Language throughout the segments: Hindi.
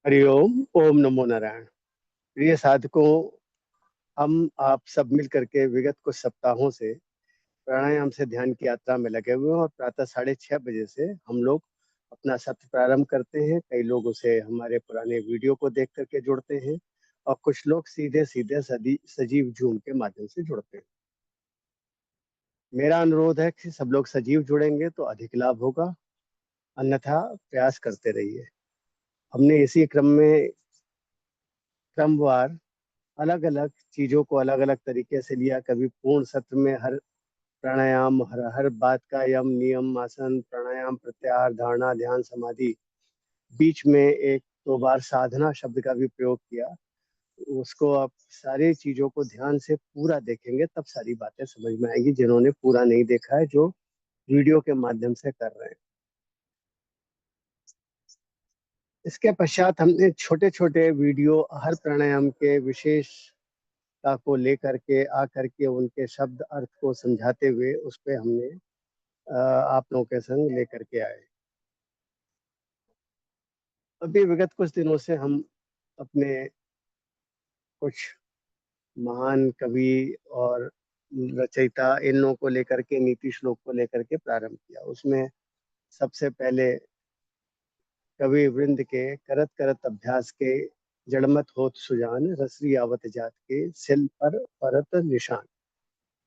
हरिओम। ओम नमो नारायण। प्रिय साधकों, हम आप सब मिल करके विगत कुछ सप्ताहों से प्राणायाम से ध्यान की यात्रा में लगे हुए हैं और प्रातः 6:30 बजे से हम लोग अपना सत्र प्रारंभ करते हैं। कई लोग उसे हमारे पुराने वीडियो को देख करके जुड़ते हैं और कुछ लोग सीधे सीधे सजीव जूम के माध्यम से जुड़ते हैं। मेरा अनुरोध है कि सब लोग सजीव जुड़ेंगे तो अधिक लाभ होगा, अन्यथा प्रयास करते रहिए। हमने इसी क्रम में क्रमवार अलग अलग चीजों को अलग अलग तरीके से लिया। कभी पूर्ण सत्र में हर प्राणायाम, हर हर बात का यम नियम, आसन, प्राणायाम, प्रत्याहार, धारणा, ध्यान, समाधि, बीच में एक दो बार साधना शब्द का भी प्रयोग किया। उसको आप सारी चीजों को ध्यान से पूरा देखेंगे तब सारी बातें समझ में आएगी, जिन्होंने पूरा नहीं देखा है, जो वीडियो के माध्यम से कर रहे हैं। इसके पश्चात हमने छोटे छोटे वीडियो हर प्राणायाम के विशेष को लेकर के आकर के उनके शब्द अर्थ को समझाते हुए उस पे हमने आप लोगों के संग लेकर के आए। अभी विगत कुछ दिनों से हम अपने कुछ महान कवि और रचयिता इन लोगों को लेकर के नीति श्लोक को लेकर के प्रारंभ किया। उसमें सबसे पहले कवि वृंद के करत करत अभ्यास के जड़मत होत सुजान, रसरी आवत जात के सिल पर परत निशान।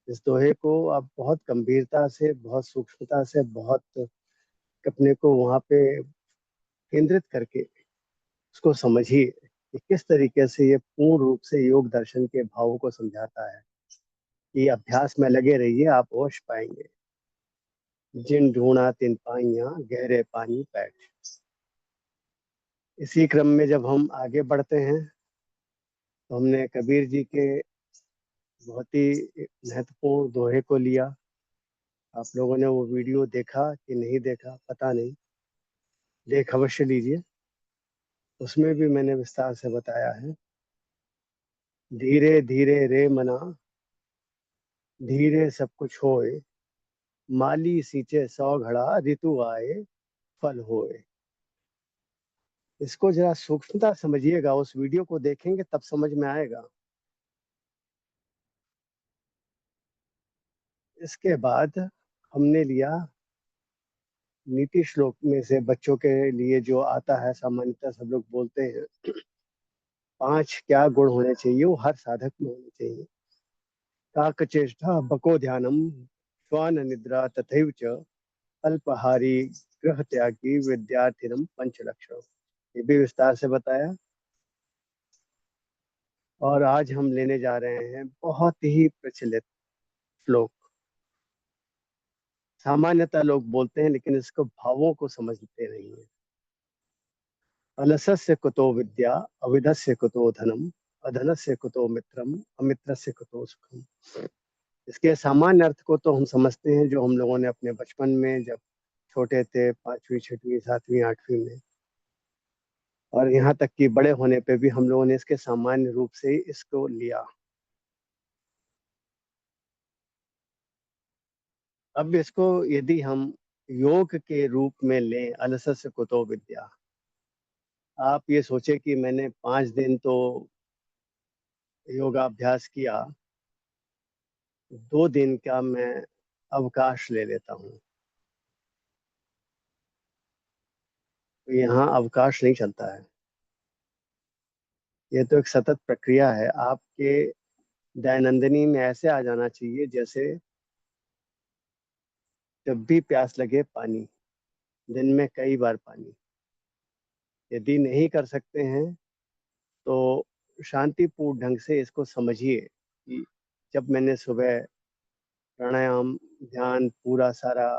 इस दोहे को आप बहुत गंभीरता से, बहुत सूक्ष्मता से, बहुत अपने को वहां पे केंद्रित करके उसको समझिए कि किस तरीके से ये पूर्ण रूप से योग दर्शन के भावों को समझाता है। कि अभ्यास में लगे रहिए, आप होश पाएंगे। जिन ढूंढा तिन पाइया, गहरे पानी पैठ। इसी क्रम में जब हम आगे बढ़ते हैं तो हमने कबीर जी के बहुत ही महत्वपूर्ण दोहे को लिया। आप लोगों ने वो वीडियो देखा कि नहीं देखा पता नहीं, देख अवश्य लीजिए। उसमें भी मैंने विस्तार से बताया है। धीरे धीरे रे मना, धीरे सब कुछ होए, माली सींचे 100 घड़ा, ऋतु आए फल होए। इसको जरा सूक्ष्मता समझिएगा, उस वीडियो को देखेंगे तब समझ में आएगा। इसके बाद हमने लिया नीति श्लोक में से बच्चों के लिए जो आता है, सामान्यतः सब लोग बोलते हैं 5 क्या गुण होने चाहिए, वो हर साधक में होने चाहिए। काकचेष्टा बको ध्यानम, श्वान निद्रा तथैव च, अल्पहारी गृह त्यागी विद्यार्थिनम पंच लक्षण। ये भी विस्तार से बताया। और आज हम लेने जा रहे हैं बहुत ही प्रचलित श्लोक। सामान्यतः लोग बोलते हैं लेकिन इसको भावों को समझते नहीं है। अलसस्य कुतो विद्या, अविधस्य कुतो धनम, अधनस्य कुतो मित्रम, अमित्रस्य कुतो सुखम। इसके सामान्य अर्थ को तो हम समझते हैं, जो हम लोगों ने अपने बचपन में जब छोटे थे, 5वीं 6वीं 7वीं 8वीं में, और यहाँ तक कि बड़े होने पे भी हम लोगों ने इसके सामान्य रूप से ही इसको लिया। अब इसको यदि हम योग के रूप में लें, अलसस्य कुतो विद्या, आप ये सोचे कि मैंने 5 दिन तो योगाभ्यास किया, 2 दिन का मैं अवकाश ले लेता हूँ, तो यहाँ अवकाश नहीं चलता है। ये तो एक सतत प्रक्रिया है। आपके दैनंदिनी में ऐसे आ जाना चाहिए जैसे जब भी प्यास लगे पानी, दिन में कई बार पानी। यदि नहीं कर सकते हैं तो शांतिपूर्ण ढंग से इसको समझिए कि जब मैंने सुबह प्राणायाम, ध्यान, पूरा सारा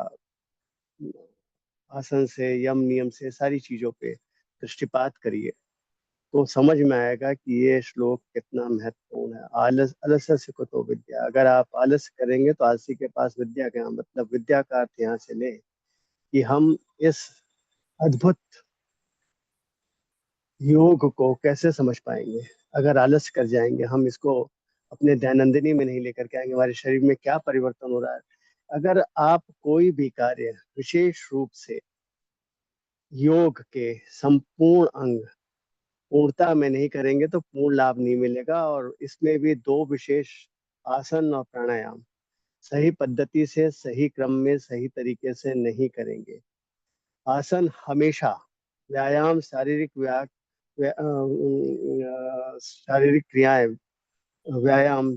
आसन से, यम नियम से, सारी चीजों पे दृष्टिपात करिए तो समझ में आएगा कि ये श्लोक कितना महत्वपूर्ण है। आलस आलस्य से कुतो विद्या। अगर आप आलस करेंगे तो आलसी के पास विद्या क्या, मतलब विद्या का अर्थ यहाँ से ले कि हम इस अद्भुत योग को कैसे समझ पाएंगे। अगर आलस कर जाएंगे, हम इसको अपने दैनंदिनी में नहीं लेकर के आएंगे, हमारे शरीर में क्या परिवर्तन हो रहा है। अगर आप कोई भी कार्य विशेष रूप से योग के संपूर्ण अंग पूर्णता में नहीं करेंगे तो पूर्ण लाभ नहीं मिलेगा। और इसमें भी दो विशेष आसन और प्राणायाम सही पद्धति से, सही क्रम में, सही तरीके से नहीं करेंगे। आसन हमेशा व्यायाम, शारीरिक क्रियाएं, व्यायाम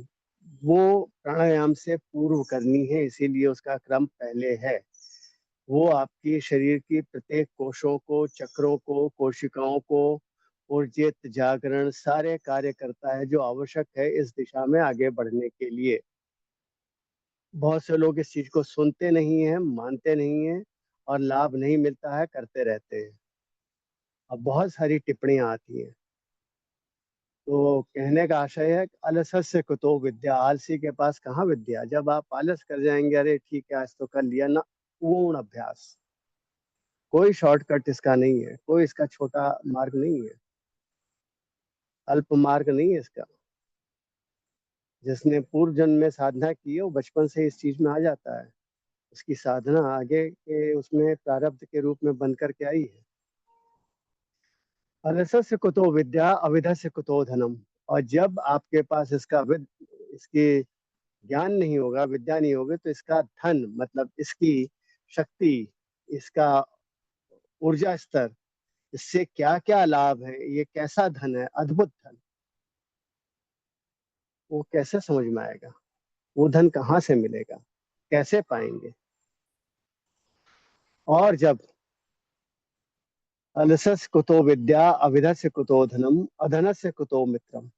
वो प्राणायाम से पूर्व करनी है, इसीलिए उसका क्रम पहले है। वो आपकी शरीर की प्रत्येक कोशों को, चक्रों को, कोशिकाओं को ऊर्जित, जागरण सारे कार्य करता है जो आवश्यक है इस दिशा में आगे बढ़ने के लिए। बहुत से लोग इस चीज को सुनते नहीं हैं, मानते नहीं हैं, और लाभ नहीं मिलता है करते रहते हैं। अब बहुत सारी टिप्पणियां आती हैं। तो कहने का आशय है कि अलसस्य कुतो विद्या, आलसी के पास कहाँ विद्या। जब आप आलस कर जाएंगे, अरे ठीक है आज तो कर लिया ना, पूर्ण अभ्यास। कोई शॉर्टकट इसका नहीं है, कोई इसका छोटा मार्ग नहीं है, अल्प मार्ग नहीं है इसका। जिसने पूर्व जन्म में साधना की है वो बचपन से इस चीज में आ जाता है। उसकी साधना आगे के उसमें प्रारब्ध के रूप में बनकर के आई है। अलसस्य कुतो विद्या, अविधस्य कुतो धनम। और जब आपके पास इसकी ज्ञान नहीं होगा, विद्या नहीं होगी, तो इसका धन मतलब इसकी शक्ति, इसका ऊर्जा स्तर, इससे क्या क्या लाभ है, ये कैसा धन है, अद्भुत धन, वो कैसे समझ में आएगा। वो धन कहाँ से मिलेगा, कैसे पाएंगे। और जब अलसस कुतो विद्या, अविधस्य कुतो धनम, अधनस्य कुतो मित्रम।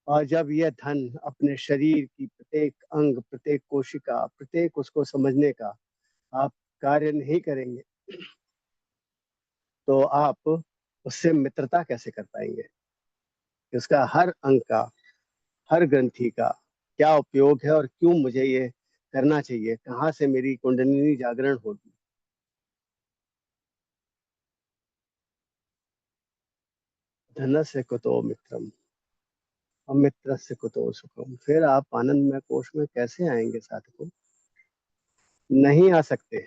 और जब यह धन अपने शरीर की प्रत्येक अंग, प्रत्येक कोशिका, प्रत्येक उसको समझने का आप कार्य नहीं करेंगे, तो आप उससे मित्रता कैसे कर पाएंगे। उसका हर अंग का, हर ग्रंथि का क्या उपयोग है और क्यों मुझे ये करना चाहिए, कहाँ से मेरी कुंडलिनी जागरण होगी। धनस्य कुतो मित्रम, अमित्रस्य कुतो सुखम। फिर आप आनंद में कोश में कैसे आएंगे साधको, नहीं आ सकते।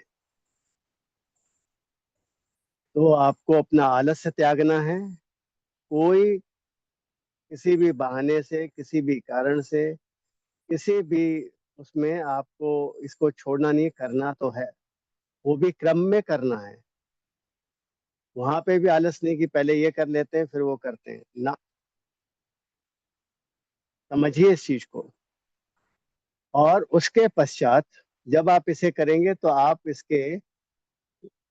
तो आपको अपना आलस्य त्यागना है। कोई किसी भी बहाने से, किसी भी कारण से, किसी भी उसमें आपको इसको छोड़ना नहीं, करना तो है। वो भी क्रम में करना है। वहां पे भी आलस नहीं कि पहले ये कर लेते हैं फिर वो करते हैं ना। समझिए इस चीज को। और उसके पश्चात जब आप इसे करेंगे तो आप इसके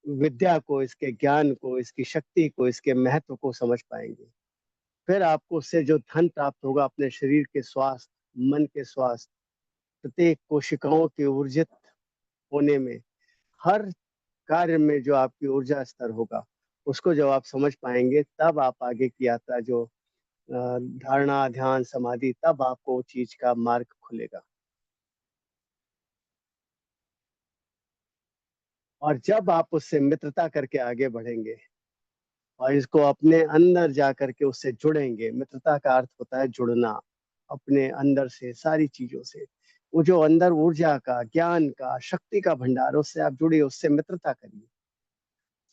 विद्या को, इसके ज्ञान को, इसकी शक्ति को, इसके महत्व को समझ पाएंगे। फिर आपको उससे जो धन प्राप्त होगा अपने शरीर के स्वास्थ्य, मन के स्वास्थ्य, प्रत्येक कोशिकाओं के ऊर्जित होने में, हर कार्य में जो आपकी ऊर्जा स्तर होगा, उसको जब आप समझ पाएंगे तब आप आगे की यात्रा जो धारणा, ध्यान, समाधि, तब आपको वो चीज का मार्ग खुलेगा। और जब आप उससे मित्रता करके आगे बढ़ेंगे और इसको अपने अंदर जा करके उससे जुड़ेंगे, मित्रता का अर्थ होता है जुड़ना अपने अंदर से, सारी चीजों से। वो जो अंदर ऊर्जा का, ज्ञान का, शक्ति का भंडार, उससे आप जुड़िए, उससे मित्रता करिए।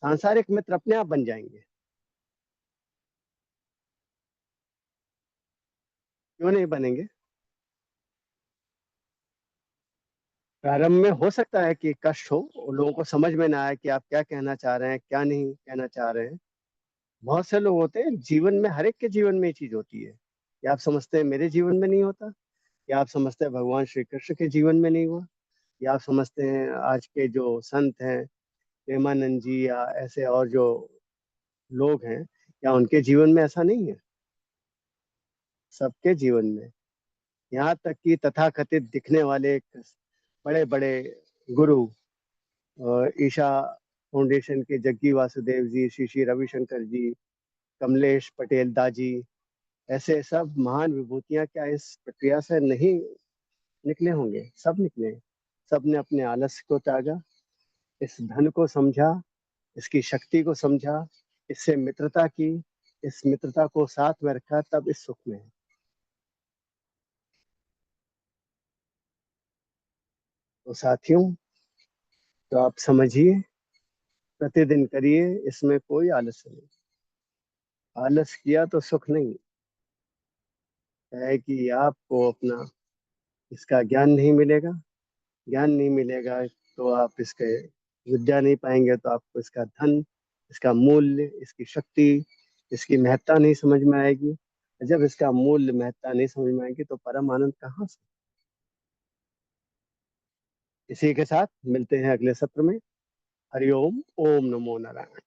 सांसारिक मित्र अपने आप बन जाएंगे। क्यों नहीं बनेंगे। प्रारंभ में हो सकता है कि कष्ट हो, लोगों को समझ में ना आए कि आप क्या कहना चाह रहे हैं, क्या नहीं कहना चाह रहे हैं। बहुत से लोग होते हैं जीवन में, हर एक के जीवन में ये चीज होती है कि आप समझते हैं मेरे जीवन में नहीं होता, या आप समझते हैं भगवान श्री कृष्ण के जीवन में नहीं हुआ, या आप समझते हैं आज के जो संत हैं, प्रेमानंद जी या ऐसे और जो लोग हैं, या उनके जीवन में ऐसा नहीं है। सबके जीवन में। यहाँ तक कि तथाकथित दिखने वाले बड़े बड़े गुरु, ईशा फाउंडेशन के जग्गी वासुदेव जी, श्री श्री रविशंकर जी, कमलेश पटेल दाजी, ऐसे सब महान विभूतियां क्या इस प्रक्रिया से नहीं निकले होंगे। सब निकले। सब ने अपने आलस्य को त्यागा, इस धन को समझा, इसकी शक्ति को समझा, इससे मित्रता की, इस मित्रता को साथ में रखा, तब इस सुख में है। तो साथियों, तो आप समझिए, प्रतिदिन करिए, इसमें कोई आलस्य नहीं। आलस किया तो सुख नहीं है कि आपको अपना इसका ज्ञान नहीं मिलेगा। ज्ञान नहीं मिलेगा तो आप इसके विद्या नहीं पाएंगे, तो आपको इसका धन, इसका मूल्य, इसकी शक्ति, इसकी महत्ता नहीं समझ में आएगी। जब इसका मूल्य महत्ता नहीं समझ में आएगी तो परम आनंद कहाँ से। इसी के साथ मिलते हैं अगले सत्र में। हरिओम, ओम नमो नारायण।